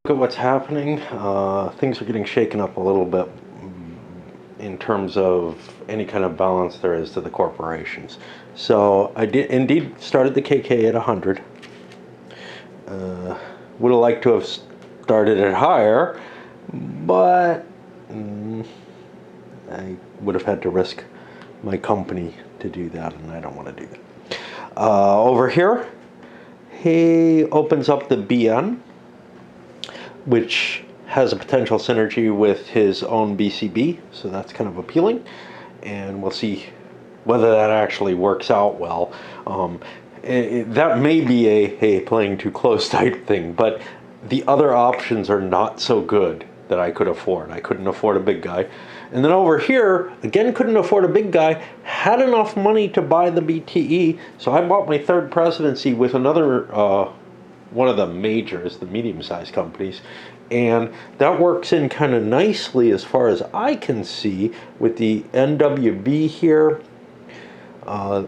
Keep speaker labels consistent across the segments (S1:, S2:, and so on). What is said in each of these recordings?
S1: Look at what's happening. Things are getting shaken up a little bit in terms of any kind of balance there is to the corporations. So I did indeed started the KK at 100. Would have liked to have started it higher, but I would have had to risk my company to do that, and I don't want to do that. Over here, he opens up the BN, which has a potential synergy with his own BCB, so that's kind of appealing, and we'll see whether that actually works out well. That may be a playing too close type thing, but the other options are not so good that I could afford. I couldn't afford a big guy. And then over here, again, couldn't afford a big guy, had enough money to buy the BTE, so I bought my third presidency with another one of the majors, the medium-sized companies, and that works in kind of nicely as far as I can see with the NWB here, the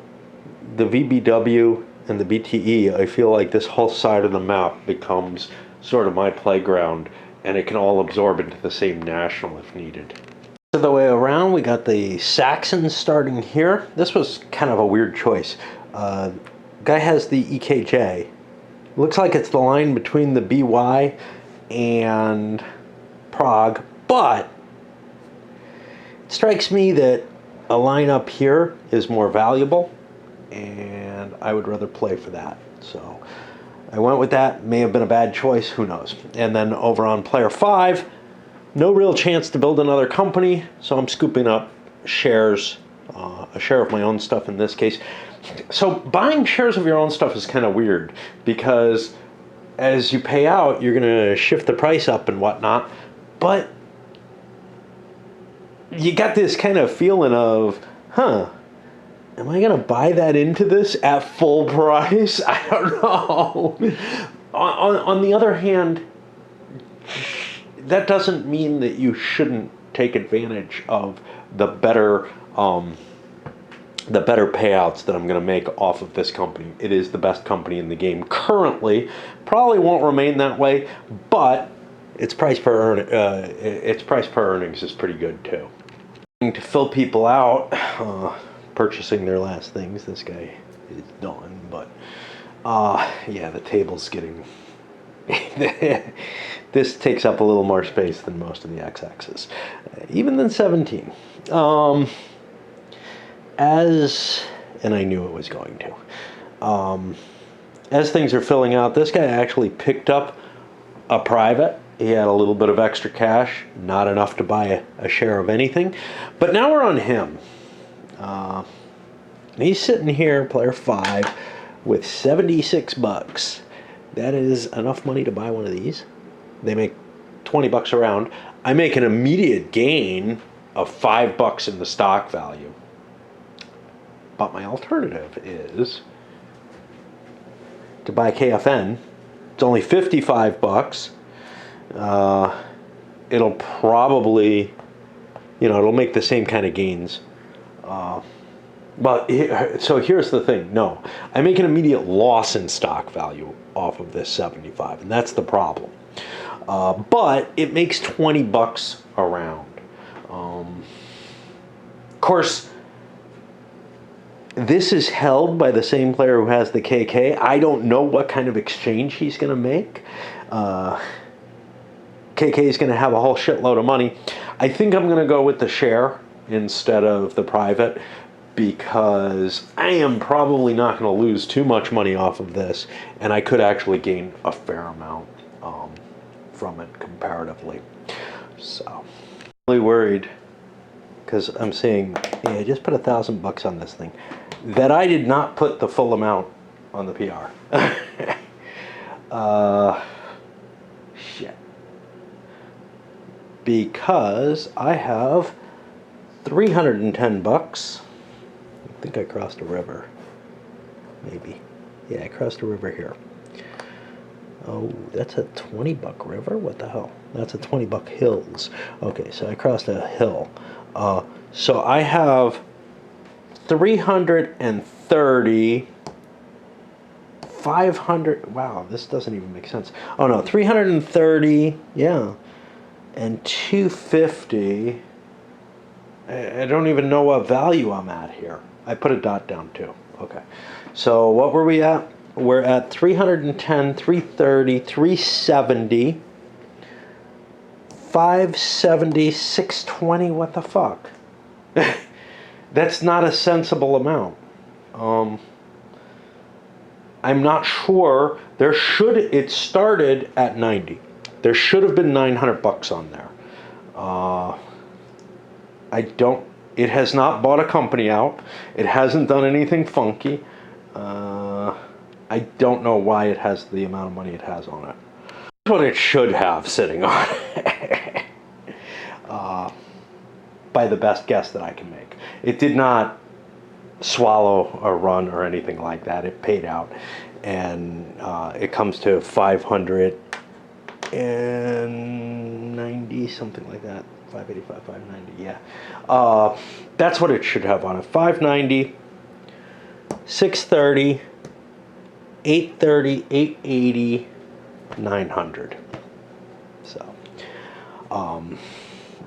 S1: VBW, and the BTE. I feel like this whole side of the map becomes sort of my playground, and it can all absorb into the same national if needed. The other way around, we got the Saxons starting here. This was kind of a weird choice. Guy has the EKJ. Looks like it's the line between the BY and Prague, but it strikes me that a line up here is more valuable, and I would rather play for that. So I went with that. May have been a bad choice, who knows. And then over on player 5, no real chance to build another company, so I'm scooping up shares, a share of my own stuff in this case. So buying shares of your own stuff is kind of weird, because as you pay out, you're going to shift the price up and whatnot, but you got this kind of feeling of, am I going to buy that into this at full price? I don't know. On the other hand, that doesn't mean that you shouldn't take advantage of the better payouts that I'm going to make off of this company. It is the best company in the game currently. Probably won't remain that way, but its price per earnings is pretty good too. To fill people out, purchasing their last things. This guy is done, but yeah, the table's getting. This takes up a little more space than most of the x-axis, even than 17. And I knew it was going to. As things are filling out, this guy actually picked up a private. He had a little bit of extra cash, not enough to buy a share of anything. But now we're on him. He's sitting here, player 5, with 76 bucks. That is enough money to buy one of these. They make 20 bucks a round. I make an immediate gain of 5 bucks in the stock value. But my alternative is to buy KFN. It's only 55 bucks. It'll probably, it'll make the same kind of gains. So here's the thing. No, I make an immediate loss in stock value off of this 75, and that's the problem. But it makes 20 bucks a round. Of course, this is held by the same player who has the KK. I don't know what kind of exchange he's going to make. KK is going to have a whole shitload of money. I think I'm going to go with the share instead of the private, because I am probably not going to lose too much money off of this, and I could actually gain a fair amount from it comparatively. So, I'm really worried, because I'm saying, yeah, just put $1,000 on this thing, that I did not put the full amount on the PR. Shit. Because I have 310 bucks. I think I crossed a river. Maybe. Yeah, I crossed a river here. Oh, that's a 20-buck river? What the hell? That's a 20-buck hills. Okay, so I crossed a hill. So I have 330 500. Wow, this doesn't even make sense. Oh no, 330. Yeah, and 250. I don't even know what value I'm at here. I put a dot down too. Okay. So what were we at? We're at 310, 330, 370, 570, 620. What the fuck? That's not a sensible amount. I'm not sure. It started at 90. There should have been 900 bucks on there. It has not bought a company out. It hasn't done anything funky. I don't know why it has the amount of money it has on it. That's what it should have sitting on it. By the best guess that I can make. It did not swallow a run or anything like that. It paid out. And it comes to 590, something like that. 585, 590, yeah. That's what it should have on it. 590, 630, 830, 880, 900. So,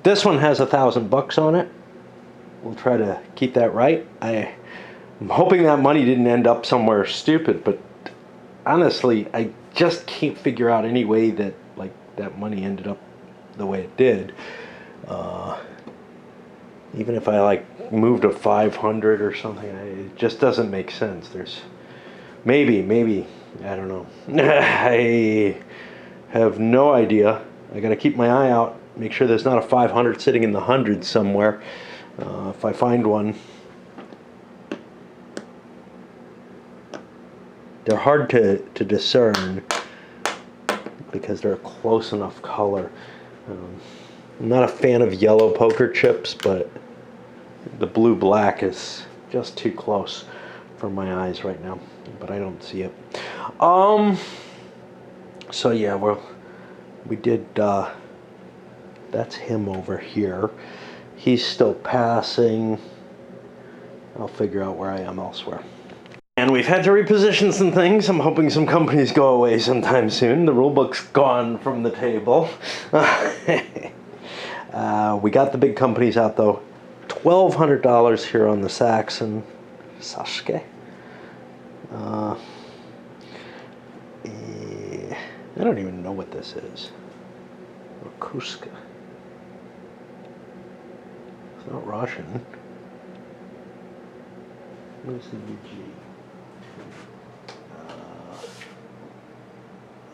S1: this one has $1,000 on it. We'll try to keep that right. I'm hoping that money didn't end up somewhere stupid, but honestly, I just can't figure out any way that that money ended up the way it did. Even if I moved a 500 or something, it just doesn't make sense. There's maybe I don't know. I have no idea. I got to keep my eye out, make sure there's not a 500 sitting in the hundreds somewhere. If I find one, they're hard to discern because they're a close enough color. I'm not a fan of yellow poker chips, but the blue-black is just too close for my eyes right now. But I don't see it. So yeah, we did. That's him over here. He's still passing. I'll figure out where I am elsewhere. And we've had to reposition some things. I'm hoping some companies go away sometime soon. The rulebook's gone from the table. We got the big companies out though. $1,200 here on the Saxon. Sasuke. I don't even know what this is. Kuska. It's not Russian. Where's the UG?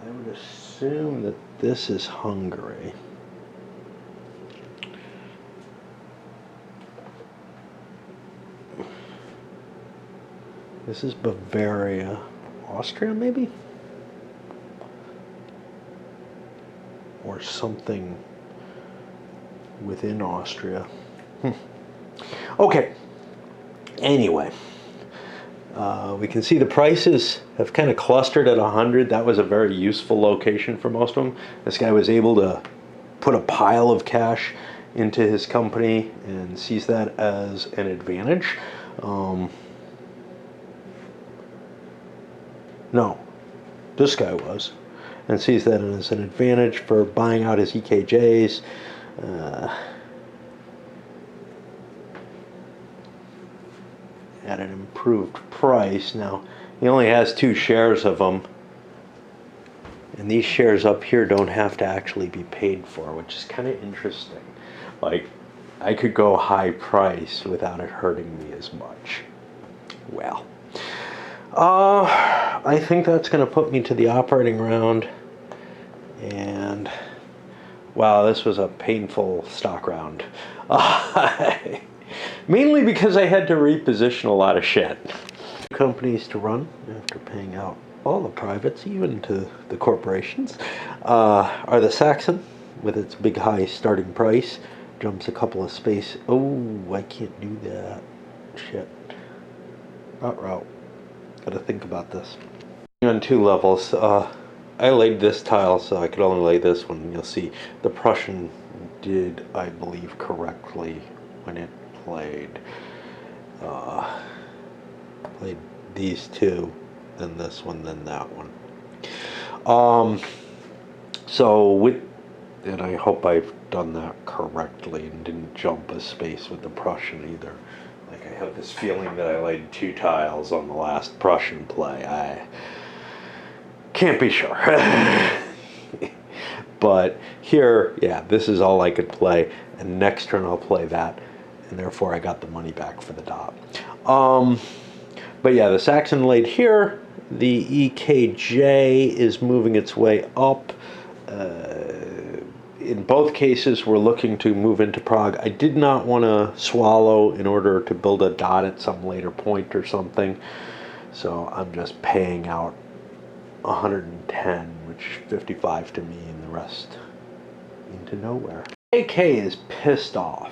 S1: I would assume that this is Hungary. This is Bavaria. Austria, maybe? Or something within Austria. Okay. Anyway. We can see the prices have kind of clustered at 100. That was a very useful location for most of them. This guy was able to put a pile of cash into his company and sees that as an advantage. No, this guy was, and sees that as an advantage for buying out his EKJs. At an improved price. Now, he only has 2 shares of them, and these shares up here don't have to actually be paid for, which is kind of interesting. I could go high price without it hurting me as much. Well, I think that's going to put me to the operating round, and wow, this was a painful stock round. Mainly because I had to reposition a lot of shit. Companies to run after paying out all the privates, even to the corporations, are the Saxon with its big high starting price. Jumps a couple of space. Oh, I can't do that. Shit. Not route. Gotta think about this. On 2 levels. I laid this tile, so I could only lay this one. You'll see the Prussian did, I believe, correctly when it played these 2. then this one, then that one. And I hope I've done that correctly and didn't jump a space with the Prussian either. Like, I have this feeling that I laid 2 tiles on the last Prussian play. I can't be sure. But here, yeah, this is all I could play, and next turn I'll play that, and therefore I got the money back for the dot. But yeah, the Saxon laid here. The EKJ is moving its way up. In both cases, we're looking to move into Prague. I did not want to swallow in order to build a dot at some later point or something. So I'm just paying out 110, which 55 to me, and the rest into nowhere. AK is pissed off.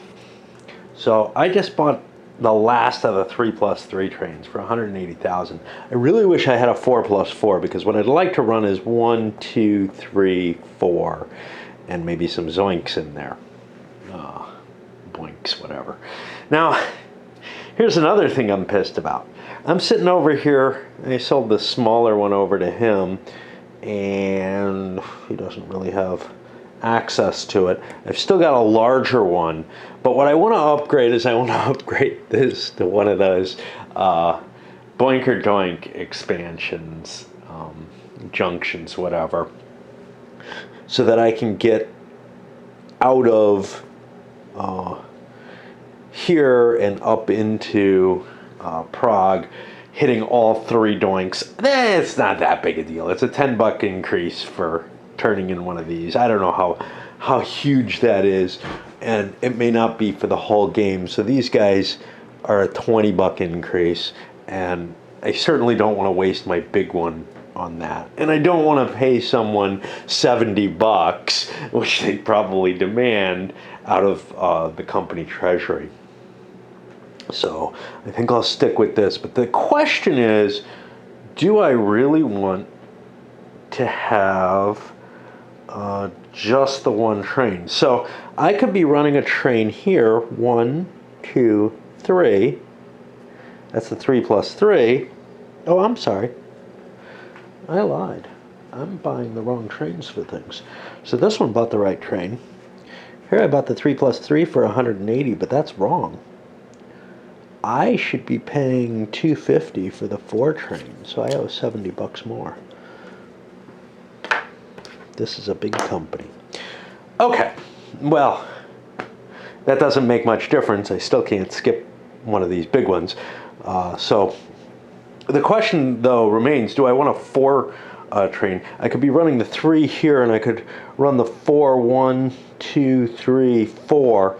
S1: So I just bought the last of the 3+3 trains for 180,000. I really wish I had a 4+4, because what I'd like to run is 1, 2, 3, 4, and maybe some zoinks in there. Boinks, whatever. Now, here's another thing I'm pissed about. I'm sitting over here, and I sold the smaller one over to him, and he doesn't really have access to it. I've still got a larger one, but what I want to upgrade is I want to upgrade this to one of those Boinker Doink expansions, junctions, whatever, so that I can get out of here and up into Prague, hitting all 3 doinks. It's not that big a deal. It's a $10 increase for turning in one of these. I don't know how huge that is, and it may not be for the whole game. So these guys are a $20 increase, and I certainly don't want to waste my big one on that. And I don't want to pay someone $70, which they probably demand, out of the company treasury. So I think I'll stick with this. But the question is, do I really want to have just the one train? So I could be running a train here, 1, 2, 3. That's the 3+3. Oh, I'm sorry. I lied. I'm buying the wrong trains for things. So this one bought the right train. Here I bought the 3+3 for 180, but that's wrong. I should be paying $250 for the 4 train, so I owe $70 more. This is a big company. Okay, well, that doesn't make much difference. I still can't skip one of these big ones. So the question, though, remains, do I want a 4 train? I could be running the 3 here, and I could run the 4, 1, 2, 3, 4.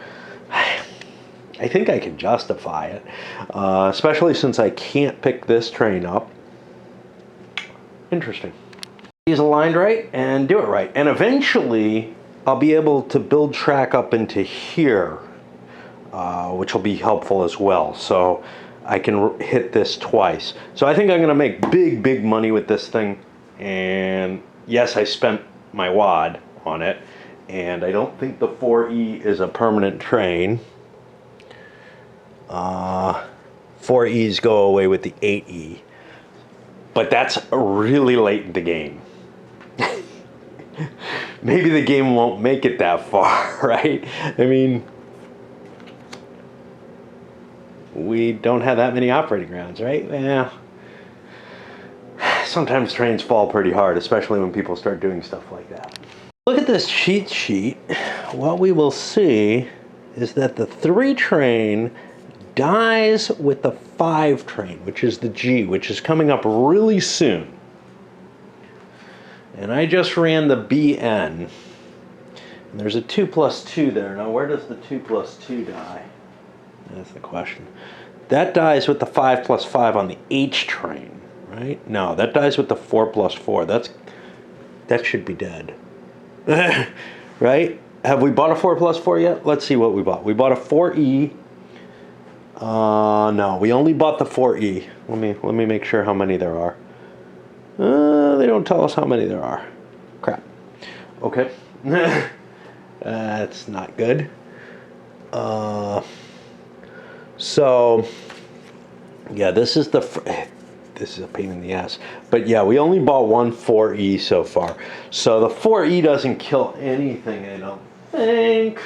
S1: I think I can justify it, especially since I can't pick this train up. Interesting. These aligned right and do it right. And eventually, I'll be able to build track up into here, which will be helpful as well. So I can hit this twice. So I think I'm going to make big money with this thing. And yes, I spent my wad on it. And I don't think the 4E is a permanent train. 4Es go away with the 8E. But that's really late in the game. Maybe the game won't make it that far, right? I mean, we don't have that many operating rounds, right? Yeah. Sometimes trains fall pretty hard, especially when people start doing stuff like that. Look at this cheat sheet. What we will see is that the 3 train dies with the 5 train, which is the G, which is coming up really soon. And I just ran the BN. And there's a 2+2 there. Now, where does the 2+2 die? That's the question. That dies with the 5+5 on the H train, right? No, that dies with the 4+4. That should be dead. Right? Have we bought a 4+4 yet? Let's see what we bought. We bought a 4E. No, we only bought the 4E. Let me make sure how many there are. They don't tell us how many there are. Crap. Okay. That's not good. So, yeah, this is the this is a pain in the ass. But yeah, we only bought one 4E so far. So the 4E doesn't kill anything, I don't think.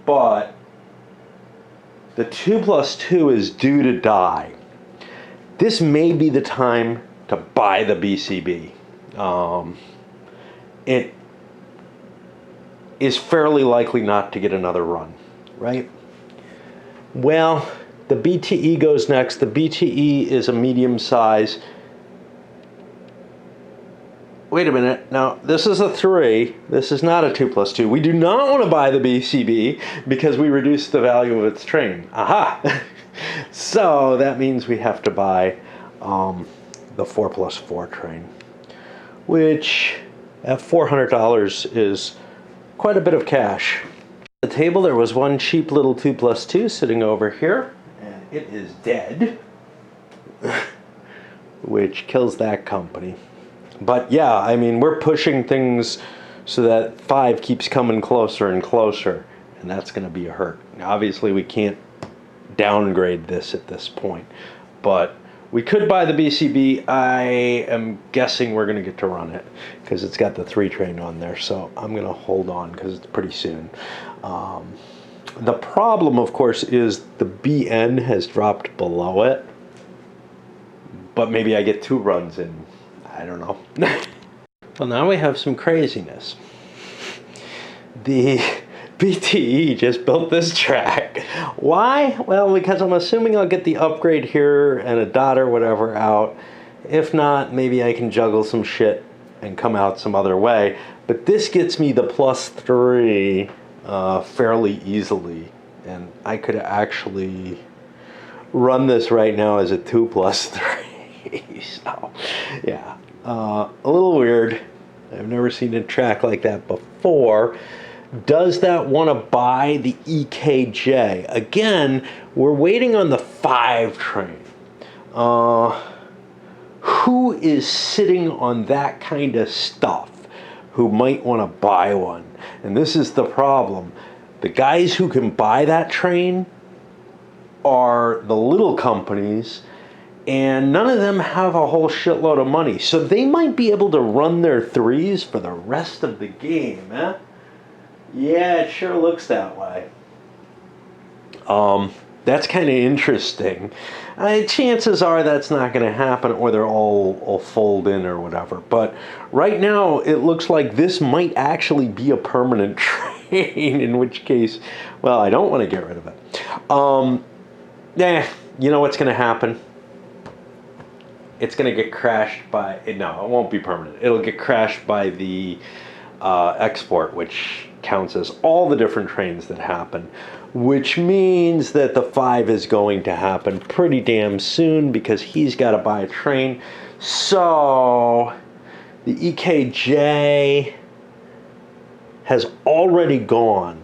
S1: But the 2+2 is due to die. This may be the time to buy the BCB. It is fairly likely not to get another run, right? Well, the BTE goes next. The BTE is a medium size. Wait a minute. Now, this is a 3. This is not a 2+2. We do not want to buy the BCB because we reduced the value of its train. Aha! So that means we have to buy the 4+4 train, which at $400 is quite a bit of cash. At the table, there was one cheap little 2+2 sitting over here, and it is dead, which kills that company. But yeah, I mean, we're pushing things so that 5 keeps coming closer and closer, and that's going to be a hurt. Now, obviously, we can't downgrade this at this point, but we could buy the BCB. I am guessing we're going to get to run it because it's got the 3 train on there, so I'm going to hold on because it's pretty soon. The problem, of course, is the BN has dropped below it, but maybe I get 2 runs in. I don't know. Well, now we have some craziness. The BTE just built this track. Why? Well, because I'm assuming I'll get the upgrade here and a dot or whatever out. If not, maybe I can juggle some shit and come out some other way. But this gets me the +3 fairly easily. And I could actually run this right now as a 2+3. So, yeah. A little weird. I've never seen a track like that before. Does that want to buy the EKJ? Again, we're waiting on the 5 train. Who is sitting on that kind of stuff who might want to buy one? And this is the problem. The guys who can buy that train are the little companies, and none of them have a whole shitload of money. So they might be able to run their 3s for the rest of the game, eh? Yeah, it sure looks that way. That's kind of interesting. Chances are that's not going to happen, or they're all fold in or whatever. But right now, it looks like this might actually be a permanent train, in which case, well, I don't want to get rid of it. You know what's going to happen? It's going to get crashed by, no, it won't be permanent. It'll get crashed by the export, which counts as all the different trains that happen, which means that the 5 is going to happen pretty damn soon because he's got to buy a train. So the EKJ has already gone.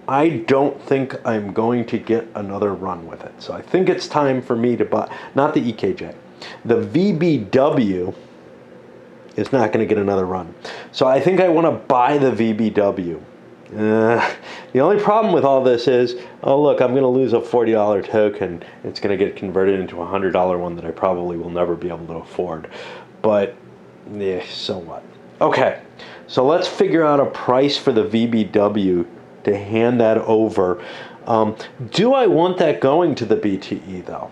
S1: I don't think I'm going to get another run with it. So I think it's time for me to buy, not the EKJ, the VBW is not going to get another run. So I think I want to buy the VBW. The only problem with all this is, oh look, I'm going to lose a $40 token. It's going to get converted into a $100 one that I probably will never be able to afford. But, yeah, so what? Okay, so let's figure out a price for the VBW to hand that over. Do I want that going to the BTE though?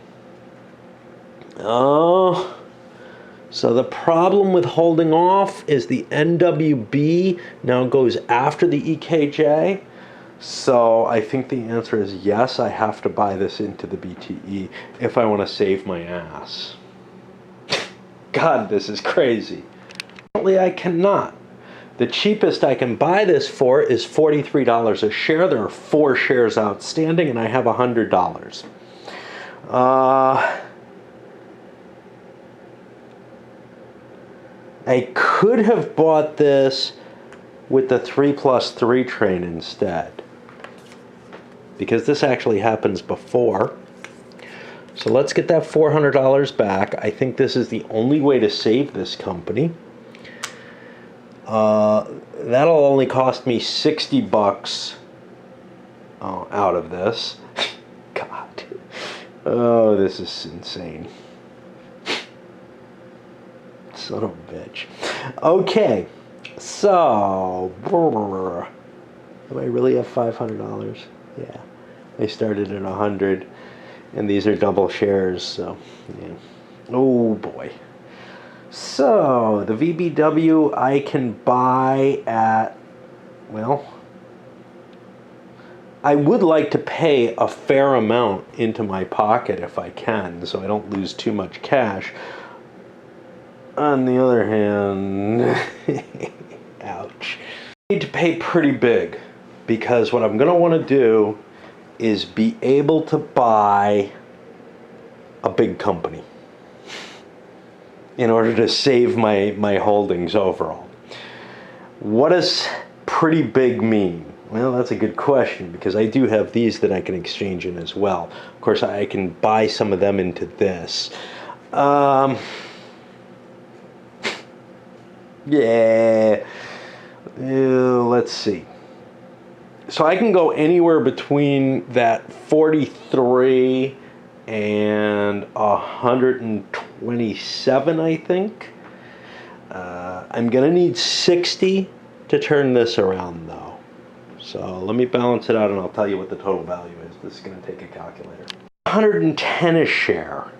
S1: So the problem with holding off is the NWB now goes after the EKJ. So I think the answer is yes, I have to buy this into the BTE if I want to save my ass. God, this is crazy. Apparently I cannot. The cheapest I can buy this for is $43 a share. There are 4 shares outstanding, and I have $100. I could have bought this with the 3+3 train instead, because this actually happens before. So let's get that $400 back. I think this is the only way to save this company. That'll only cost me $60 out of this. Oh, this is insane. Son of a bitch. Okay, so do I really have $500? Yeah, I started at 100, and these are double shares. So, yeah. Oh boy. So the VBW I can buy at, well, I would like to pay a fair amount into my pocket if I can, so I don't lose too much cash. On the other hand, ouch. I need to pay pretty big, because what I'm going to want to do is be able to buy a big company in order to save my holdings overall. What does pretty big mean? Well, that's a good question, because I do have these that I can exchange in as well. Of course, I can buy some of them into this. Yeah. Let's see. So I can go anywhere between that 43 and 127, I think. I'm going to need 60 to turn this around, though. So let me balance it out, and I'll tell you what the total value is. This is going to take a calculator. 110 a share,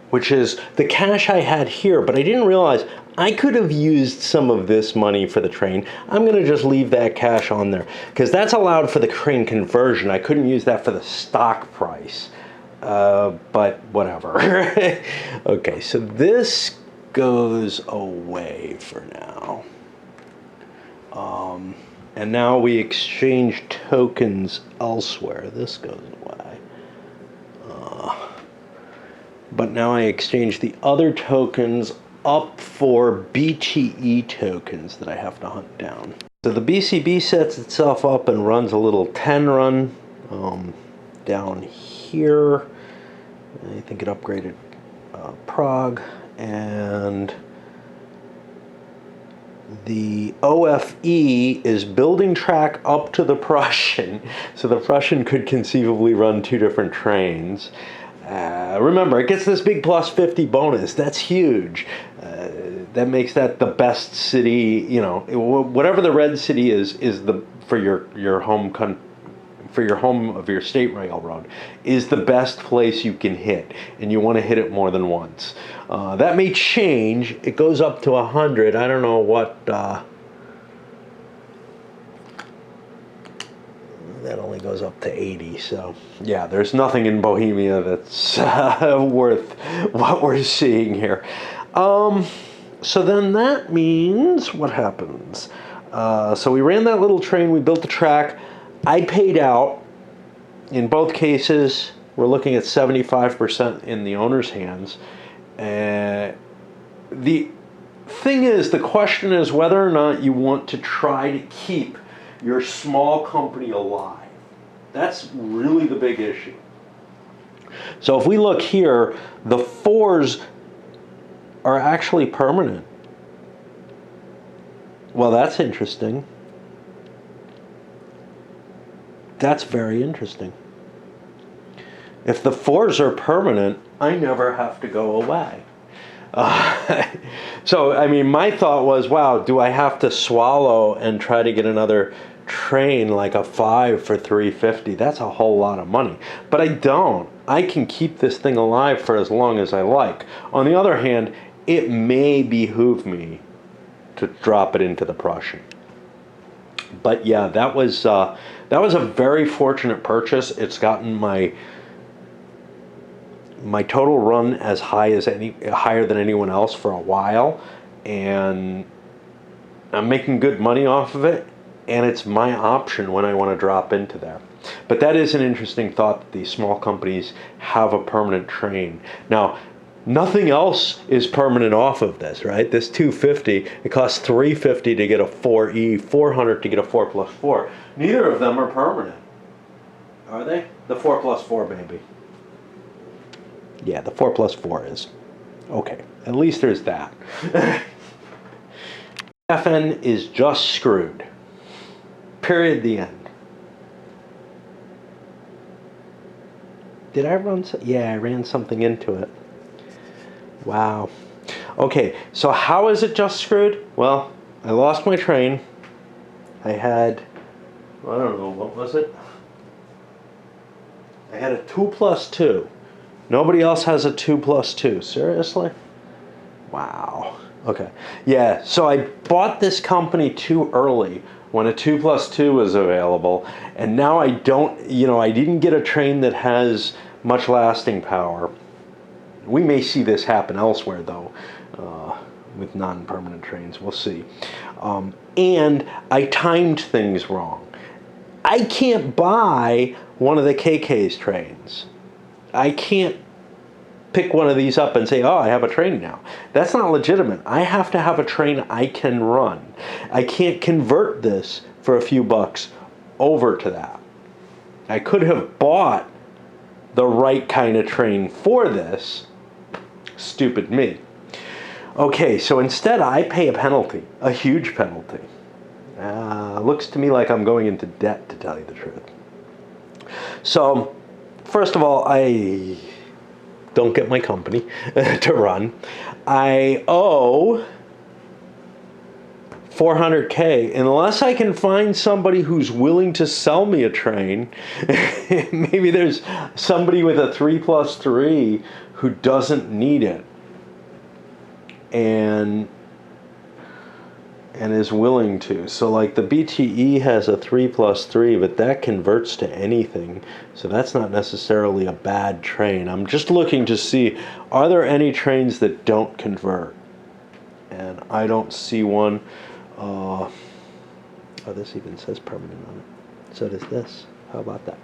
S1: which is the cash I had here, but I didn't realize I could have used some of this money for the train. I'm going to just leave that cash on there, because that's allowed for the train conversion. I couldn't use that for the stock price, but whatever. Okay, so this goes away for now. And now we exchange tokens elsewhere. This goes away. But now I exchange the other tokens up for BTE tokens that I have to hunt down. So the BCB sets itself up and runs a little 10 run down here. I think it upgraded Prague, and the OFE is building track up to the Prussian, so the Prussian could conceivably run two different trains. Remember, it gets this big plus 50 bonus. That's huge. That makes that the best city. You know, whatever the red city is the for your home for your home of your state railroad is the best place you can hit, and you want to hit it more than once. That may change. It goes up to 100. I don't know what. That only goes up to 80. So yeah, there's nothing in Bohemia that's worth what we're seeing here. So then that means what happens? So we ran that little train. We built the track. I paid out. In both cases, we're looking at 75% in the owner's hands. The thing is, the question is whether or not you want to try to keep your small company alive. That's really the big issue. So if we look here, the 4s are actually permanent. Well, that's interesting. That's very interesting. If the 4s are permanent, I never have to go away. So, I mean, my thought was, wow, do I have to swallow and try to get another train like a 5 for 350? That's a whole lot of money. But I don't. I can keep this thing alive for as long as I like. On the other hand, it may behoove me to drop it into the Prussian. But yeah, that was a very fortunate purchase. It's gotten my total run as higher than anyone else for a while, and I'm making good money off of it, and it's my option when I want to drop into there. But that is an interesting thought, that these small companies have a permanent train. Now, nothing else is permanent off of this, right? This 250, it costs $350 to get a 4E, $400 to get a 4+4. Neither of them are permanent, are they? The 4+4, baby. Yeah, the 4+4 is. Okay, at least there's that. FN is just screwed. Period, the end. Did I run? Yeah, I ran something into it. Wow. Okay, so how is it just screwed? Well, I lost my train. I had, I don't know, what was it? I had a 2+2. Nobody else has a 2+2. Seriously? Wow. Okay. Yeah, so I bought this company too early when a 2+2 was available, and now I don't, I didn't get a train that has much lasting power. We may see this happen elsewhere, though, with non-permanent trains. We'll see. And I timed things wrong. I can't buy one of the KK's trains. I can't pick one of these up and say, oh, I have a train now. That's not legitimate. I have to have a train I can run. I can't convert this for a few bucks over to that. I could have bought the right kind of train for this. Stupid me. Okay, so instead I pay a penalty, a huge penalty. Looks to me like I'm going into debt, to tell you the truth. So, first of all, I don't get my company to run. I owe $400K unless I can find somebody who's willing to sell me a train. Maybe there's somebody with a 3+3 who doesn't need it and is willing to. So like the BTE has a 3+3, but that converts to anything. So that's not necessarily a bad train. I'm just looking to see, are there any trains that don't convert? And I don't see one. Oh, this even says permanent on it. So does this. How about that?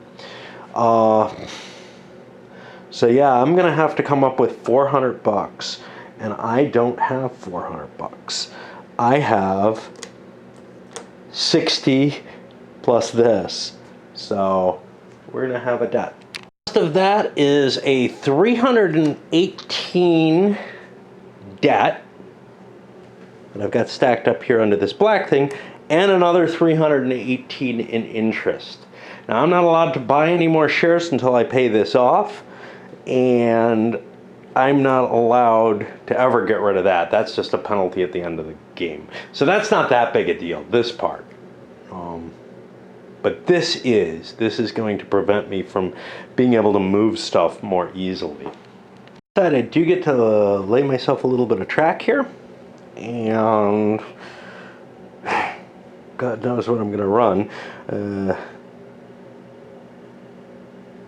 S1: So yeah, I'm gonna have to come up with $400, and I don't have $400. I have 60 plus this. So we're gonna have a debt. The rest of that is a 318 debt that I've got stacked up here under this black thing, and another 318 in interest. Now I'm not allowed to buy any more shares until I pay this off, and I'm not allowed to ever get rid of that. That's just a penalty at the end of the game. So that's not that big a deal, this part. But this is going to prevent me from being able to move stuff more easily. I do get to lay myself a little bit of track here, and God knows what I'm going to run.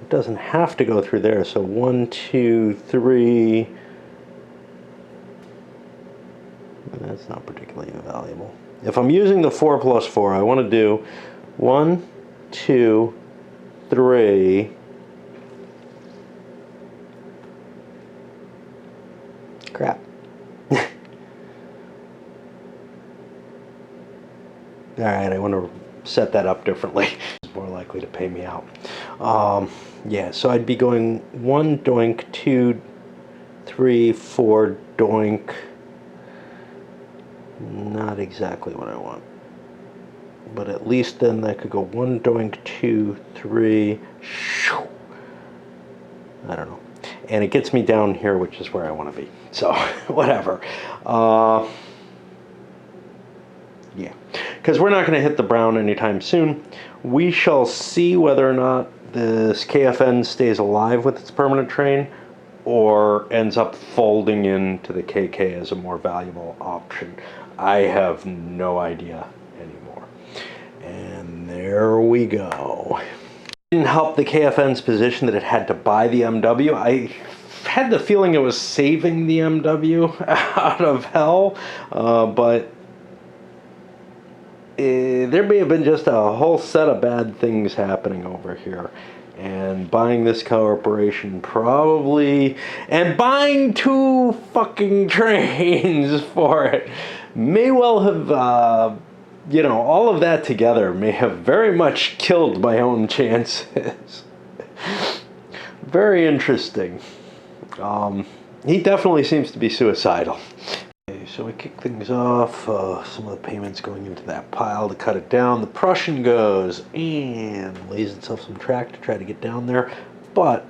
S1: It doesn't have to go through there, so 1, 2, 3. That's not particularly valuable. If I'm using the 4+4, I want to do 1, 2, 3. Crap. All right, I want to set that up differently. It's more likely to pay me out. Yeah, so I'd be going 1 doink, 2, 3, 4 doink. Not exactly what I want. But at least then I could go 1 doink, 2, 3. Shoo. I don't know. And it gets me down here, which is where I want to be. So, whatever. Yeah. Because we're not going to hit the brown anytime soon. We shall see whether or not this KFN stays alive with its permanent train or ends up folding into the KK as a more valuable option. I have no idea anymore. And there we go. It didn't help the KFN's position that it had to buy the MW. I had the feeling it was saving the MW out of hell, but there may have been just a whole set of bad things happening over here. And buying this corporation probably, and buying 2 fucking trains for it may well have, all of that together may have very much killed my own chances. Very interesting. He definitely seems to be suicidal. So we kick things off, some of the payments going into that pile to cut it down. The Prussian goes and lays itself some track to try to get down there, but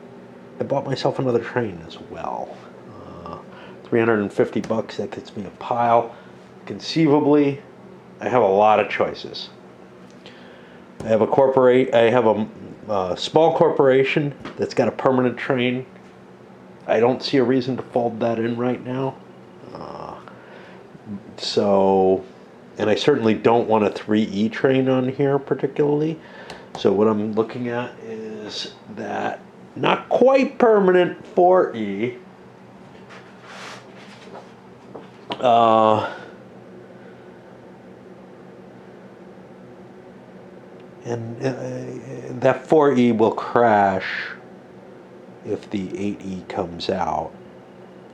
S1: I bought myself another train as well. 350 bucks, that gets me a pile. Conceivably, I have a lot of choices. I have a small corporation that's got a permanent train. I don't see a reason to fold that in right now. And I certainly don't want a 3E train on here particularly. So what I'm looking at is that not quite permanent 4E. And that 4E will crash if the 8E comes out.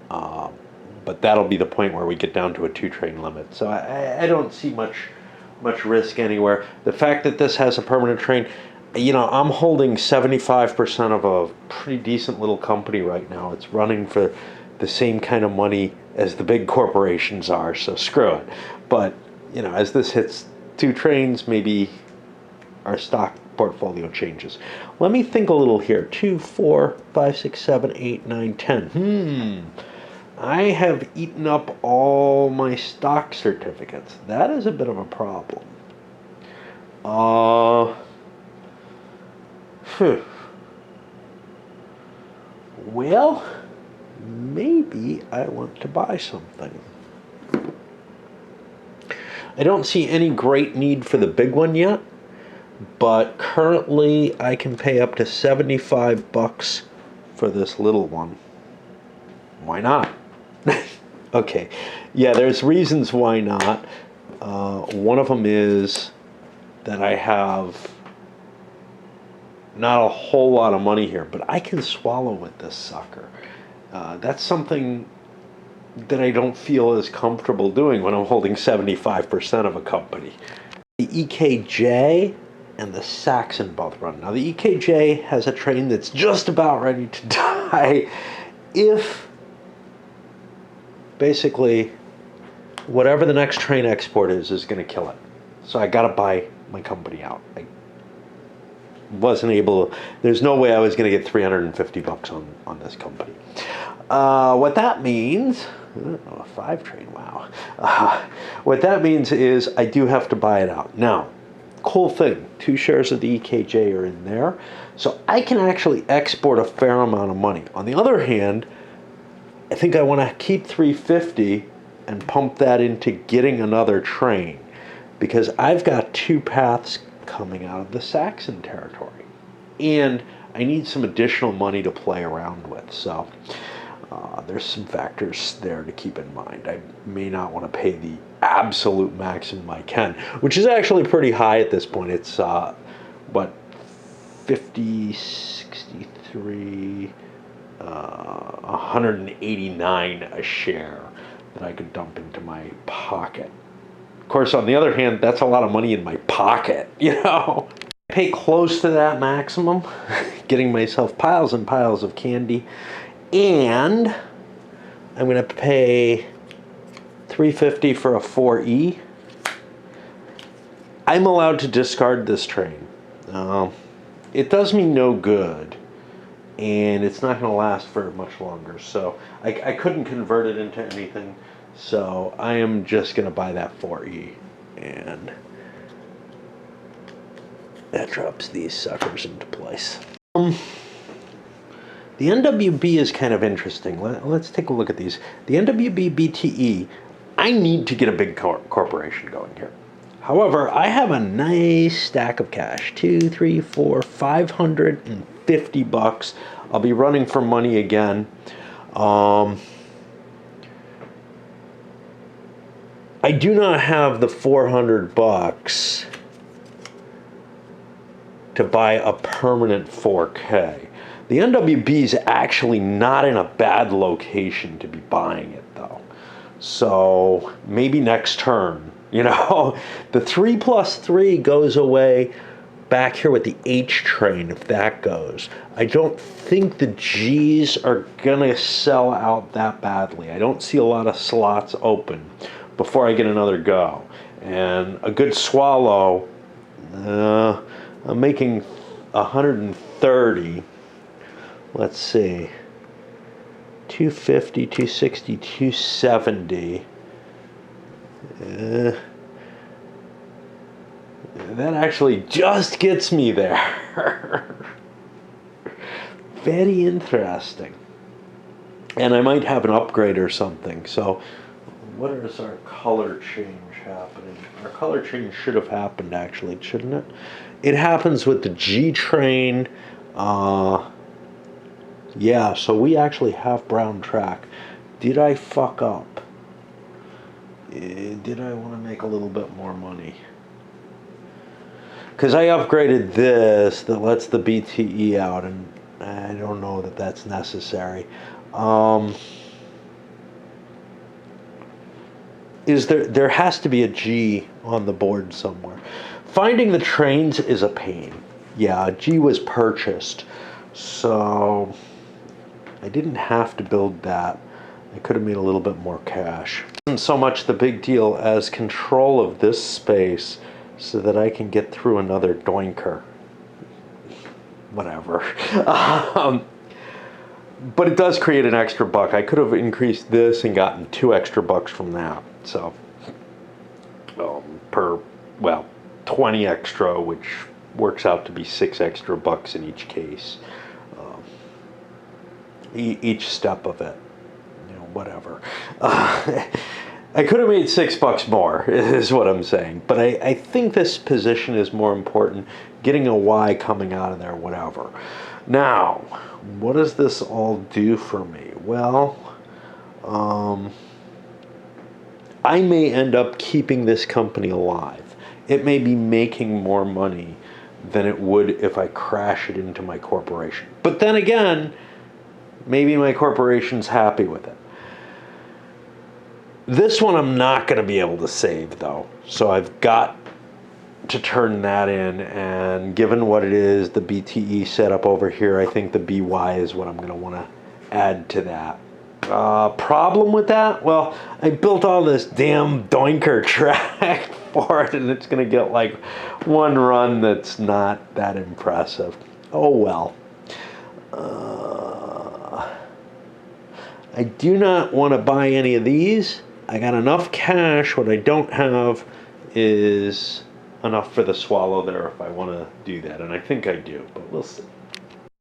S1: But that'll be the point where we get down to a 2-train limit. So I don't see much risk anywhere. The fact that this has a permanent train, I'm holding 75% of a pretty decent little company right now. It's running for the same kind of money as the big corporations are, so screw it. But, as this hits 2 trains, maybe our stock portfolio changes. Let me think a little here. 2, 4, 5, 6, 7, 8, 9, 10. I have eaten up all my stock certificates. That is a bit of a problem. Well, maybe I want to buy something. I don't see any great need for the big one yet, but currently I can pay up to 75 bucks for this little one. Why not? Okay, yeah, there's reasons why not. One of them is that I have not a whole lot of money here, but I can swallow with this sucker. That's something that I don't feel as comfortable doing when I'm holding 75% of a company. The EKJ and the Saxon both run. Now the EKJ has a train that's just about ready to die if basically whatever the next train export is going to kill it. So I got to buy my company out. I wasn't able, there's no way I was going to get 350 bucks on this company. What that means, a 5 train, wow. What that means is I do have to buy it out. Now, cool thing, 2 shares of the EKJ are in there, so I can actually export a fair amount of money. On the other hand, I think I want to keep 350 and pump that into getting another train, because I've got 2 paths coming out of the Saxon territory, and I need some additional money to play around with. So there's some factors there to keep in mind. I may not want to pay the absolute maximum I can, which is actually pretty high at this point. It's 50, 63, 189 a share that I could dump into my pocket. Of course, on the other hand, that's a lot of money in my pocket, I pay close to that maximum, getting myself piles and piles of candy, and I'm going to pay $350 for a 4E. I'm allowed to discard this train. It does me no good, and it's not going to last for much longer, so I couldn't convert it into anything, so I am just going to buy that 4E, and that drops these suckers into place. The NWB is kind of interesting. Let's take a look at these. The NWB BTE, I need to get a big corporation going here. However, I have a nice stack of cash, 2, 3, 4, 550 bucks. I'll be running for money again. I do not have the 400 bucks to buy a permanent 4K. The NWB is actually not in a bad location to be buying it, though. So maybe next turn, the 3+3 goes away back here with the H train, if that goes. I don't think the G's are gonna sell out that badly. I don't see a lot of slots open before I get another go. And a good swallow, I'm making 130. let's see, 250, 260, 270. That actually just gets me there. Very interesting. And I might have an upgrade or something. So what is our color change happening? Our color change should have happened actually, shouldn't it? It happens with the G train. Yeah, so we actually have brown track. Did I fuck up? Did I want to make a little bit more money? Because I upgraded this that lets the BTE out, and I don't know that that's necessary. There has to be a G on the board somewhere. Finding the trains is a pain. Yeah, G was purchased, so I didn't have to build that. I could have made a little bit more cash. It isn't so much the big deal as control of this space so that I can get through another doinker. Whatever. But it does create an extra buck. I could have increased this and gotten 2 extra bucks from that. So, 20 extra, which works out to be 6 extra bucks in each case. Each step of it. Whatever. I could have made 6 bucks more, is what I'm saying. But I think this position is more important. Getting a Y coming out of there, whatever. Now, what does this all do for me? Well, I may end up keeping this company alive. It may be making more money than it would if I crash it into my corporation. But then again, maybe my corporation's happy with it. This one I'm not going to be able to save, though. So I've got to turn that in, and given what it is, the BTE setup over here, I think the BY is what I'm going to want to add to that. Problem with that? Well, I built all this damn doinker track for it, and it's going to get like one run that's not that impressive. Oh well. I do not want to buy any of these. I got enough cash. What I don't have is enough for the swallow there if I want to do that, and I think I do, but we'll see.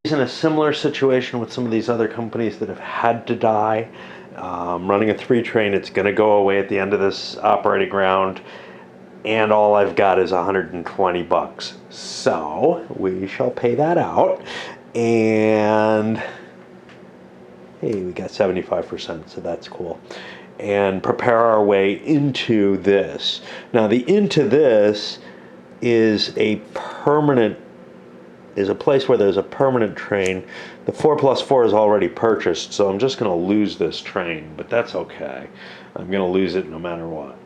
S1: He's in a similar situation with some of these other companies that have had to die. Running a 3 train, it's going to go away at the end of this operating round, and all I've got is 120 bucks. So we shall pay that out, and hey, we got 75%, so that's cool. And prepare our way into this. Now, the into this is a place where there's a permanent train. The 4+4 is already purchased, so I'm just going to lose this train, but that's okay. I'm going to lose it no matter what.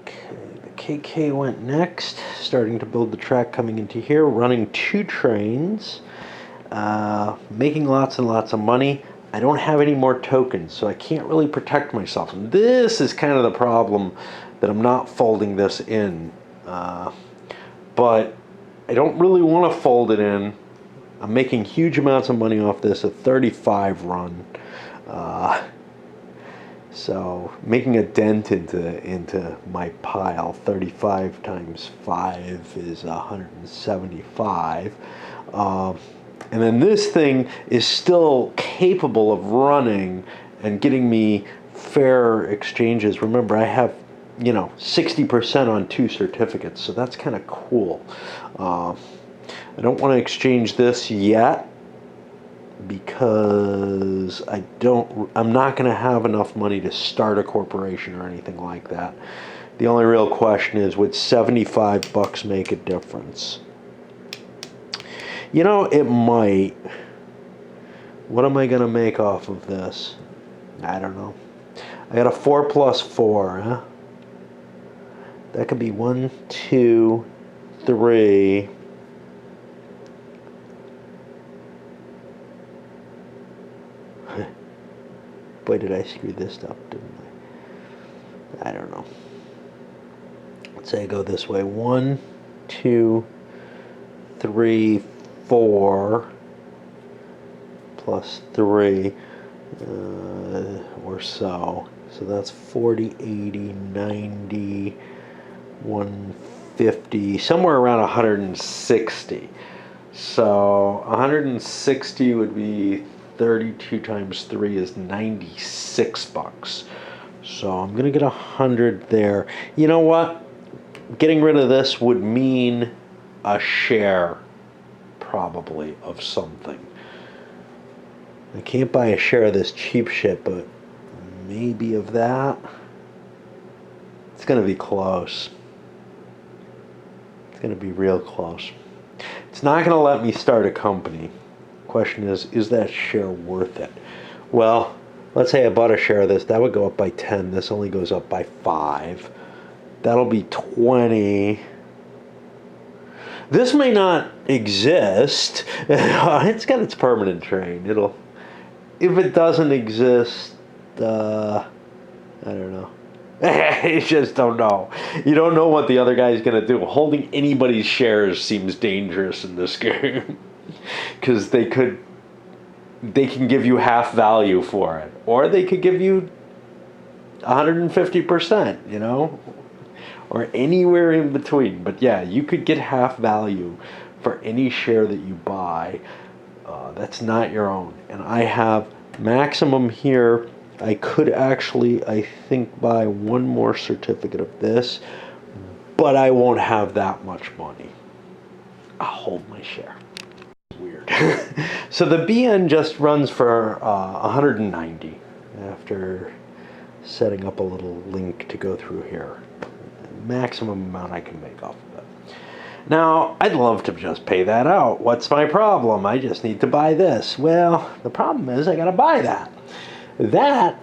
S1: Okay, the KK went next, starting to build the track coming into here, running 2 trains, making lots and lots of money. I don't have any more tokens, so I can't really protect myself. And this is kind of the problem, that I'm not folding this in. But I don't really want to fold it in. I'm making huge amounts of money off this, a 35 run. So making a dent into my pile. 35 times 5 is 175. And then this thing is still capable of running and getting me fair exchanges. Remember, I have, 60% on 2 certificates, so that's kind of cool. I don't want to exchange this yet because I'm not going to have enough money to start a corporation or anything like that. The only real question is, would 75 bucks make a difference? It might. What am I going to make off of this? I don't know. I got a 4+4, huh? That could be 1, 2, 3. Boy, did I screw this up, didn't I? I don't know. Let's say I go this way. 1, 2, 3, 4. plus 3 or so. So that's 40, 80, 90, 150, somewhere around 160. So 160 would be 32 times 3 is 96 bucks. So I'm going to get 100 there. You know what? Getting rid of this would mean a share, probably, of something. I can't buy a share of this cheap shit, but maybe of that. It's going to be close. It's going to be real close. It's not going to let me start a company. Question is that share worth it? Well, let's say I bought a share of this. That would go up by 10. This only goes up by 5. That'll be 20. This may not exist. It's got its permanent train. If it doesn't exist, I don't know. You just don't know. You don't know what the other guy's going to do. Holding anybody's shares seems dangerous in this game. Because they can give you half value for it. Or they could give you 150%, you know? Or anywhere in between. But yeah, you could get half value for any share that you buy. That's not your own. And I have maximum here. I could actually, I think, buy one more certificate of this, but I won't have that much money. I'll hold my share. Weird. So the BN just runs for 190 after setting up a little link to go through here. Maximum amount I can make off of it. Now, I'd love to just pay that out. What's my problem? I just need to buy this. Well, the problem is I gotta buy that. That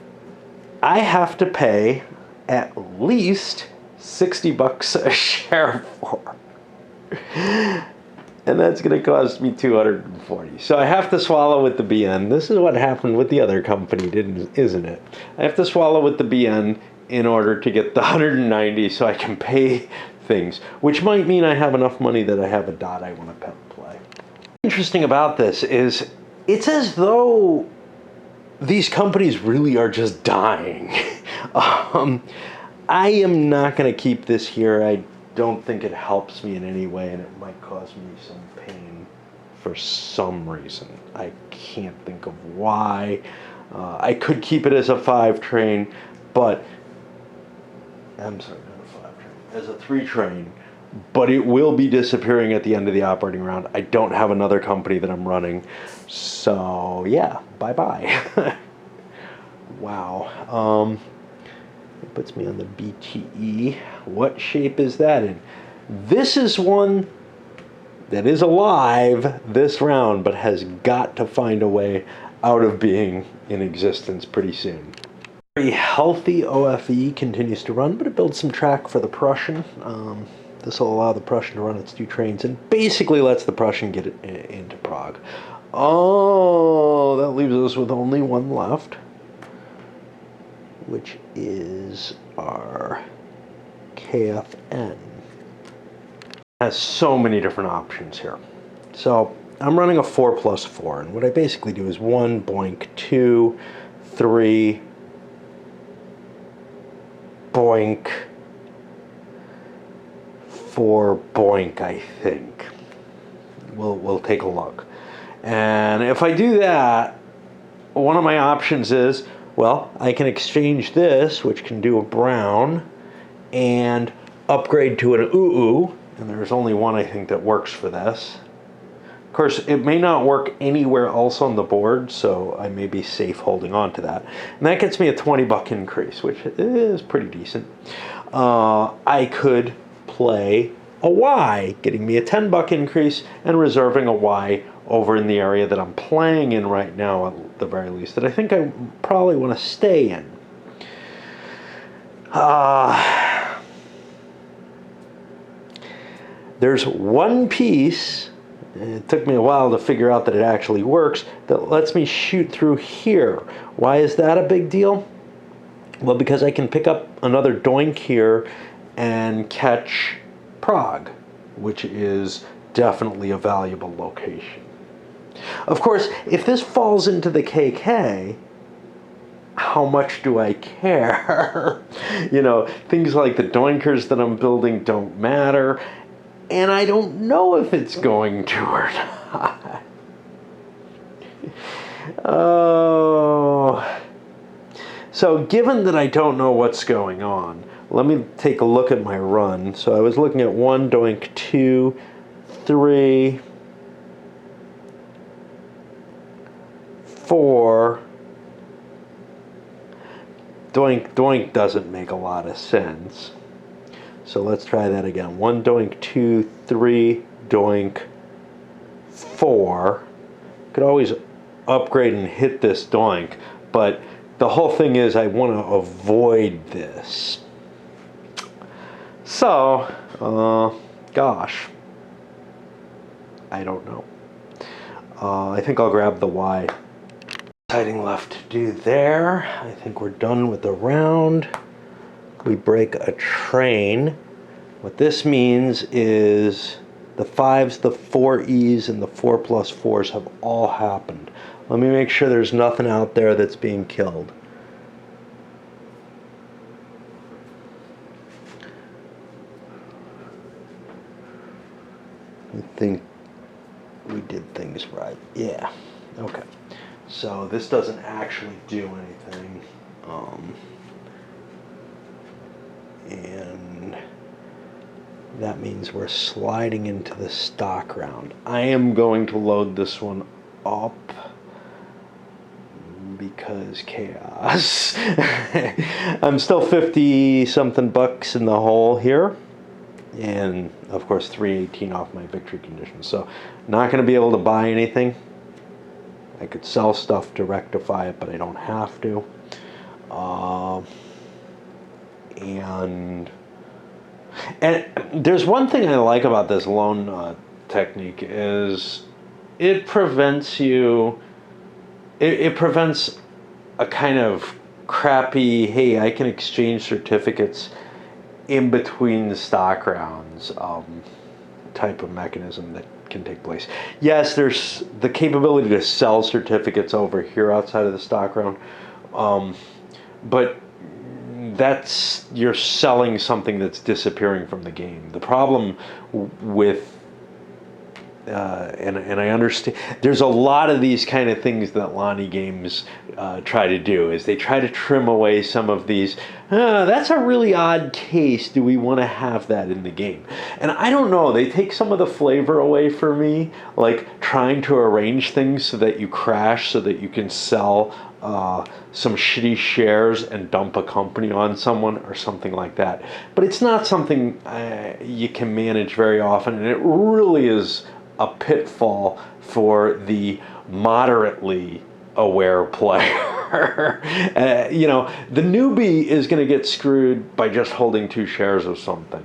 S1: I have to pay at least 60 bucks a share for. And that's going to cost me 240. So I have to swallow with the BN. This is what happened with the other company, isn't it? I have to swallow with the BN in order to get the 190 so I can pay things, which might mean I have enough money that I have a dot I want to play. Interesting about this is it's as though these companies really are just dying. I am not going to keep this here. I don't think it helps me in any way, and it might cause me some pain for some reason. I can't think of why. I could keep it as a 5 train, but I'm sorry, not a 5 train, as a 3 train, but it will be disappearing at the end of the operating round. I don't have another company that I'm running, so yeah, bye-bye. Wow. It puts me on the BTE. What shape is that in? This is one that is alive this round, but has got to find a way out of being in existence pretty soon. Very healthy OFE continues to run, but it builds some track for the Prussian. This will allow the Prussian to run its 2 trains and basically lets the Prussian get it into Prague. Oh, that leaves us with only one left, which is our KFN. Has so many different options here. So I'm running a 4+4, and what I basically do is 1, boink, 2, 3, boink, 4, boink, I think. We'll take a look. And if I do that, one of my options is, well, I can exchange this, which can do a brown, and upgrade to an UU, and there's only one I think that works for this. Of course, it may not work anywhere else on the board, so I may be safe holding on to that. And that gets me a 20 buck increase, which is pretty decent. I could play a Y, getting me a 10 buck increase and reserving a Y over in the area that I'm playing in right now, at the very least, that I think I probably want to stay in. There's one piece, it took me a while to figure out that it actually works, that lets me shoot through here. Why is that a big deal? Well, because I can pick up another doink here and catch Prague, which is definitely a valuable location. Of course, if this falls into the KK, how much do I care? You know, things like the doinkers that I'm building don't matter, and I don't know if it's going to or not. Oh. So given that I don't know what's going on, let me take a look at my run. So I was looking at 1, doink, 2, 3, 4. Doink, doink doesn't make a lot of sense. So let's try that again. 1, doink, 2, 3, doink, 4. Could always upgrade and hit this doink, but the whole thing is I want to avoid this. So, gosh, I don't know. I think I'll grab the Y. Exciting left to do there. I think we're done with the round. We break a train. What this means is the 5s, the 4Es, and the 4+4s have all happened. Let me make sure there's nothing out there that's being killed. I think we did things right. Yeah. Okay. So this doesn't actually do anything. And that means we're sliding into the stock round. I am going to load this one up because chaos. I'm still 50 something bucks in the hole here. And of course 318 off my victory condition. So not going to be able to buy anything. I could sell stuff to rectify it, but I don't have to. And there's one thing I like about this loan technique is it prevents you. It prevents a kind of crappy, hey, I can exchange certificates in between the stock rounds type of mechanism that can take place. Yes, there's the capability to sell certificates over here outside of the stock round, but that's, you're selling something that's disappearing from the game. The problem with and I understand there's a lot of these kind of things that Lonnie games try to do, is they try to trim away some of these, that's a really odd case, do we want to have that in the game? And I don't know, they take some of the flavor away for me, like trying to arrange things so that you crash so that you can sell some shitty shares and dump a company on someone or something like that. But it's not something you can manage very often, and it really is a pitfall for the moderately aware player. You know, the newbie is going to get screwed by just holding 2 shares of something.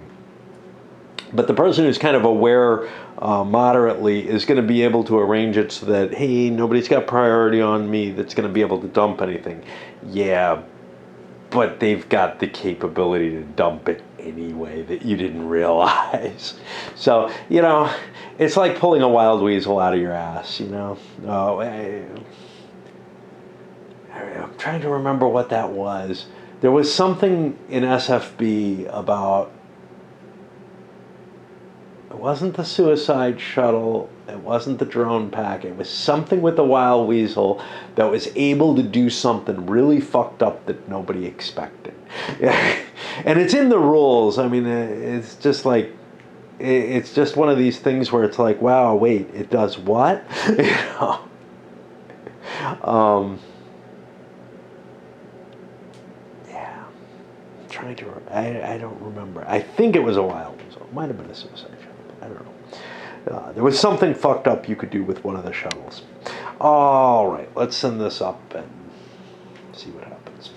S1: But the person who's kind of aware moderately is going to be able to arrange it so that, hey, nobody's got priority on me that's going to be able to dump anything. Yeah, but they've got the capability to dump it anyway that you didn't realize. So, you know, it's like pulling a wild weasel out of your ass, you know. I'm trying to remember what that was. There was something in SFB about, it wasn't the suicide shuttle, it wasn't the drone pack, it was something with the wild weasel that was able to do something really fucked up that nobody expected. And it's in the rules. I mean, it's just like, it's just one of these things where it's like, wow, wait, it does what? You know? Yeah. I'm trying to, I don't remember. I think it was a wild weasel. It might have been a suicide shuttle. I don't know. There was something fucked up you could do with one of the shuttles. All right, let's send this up and see what happens.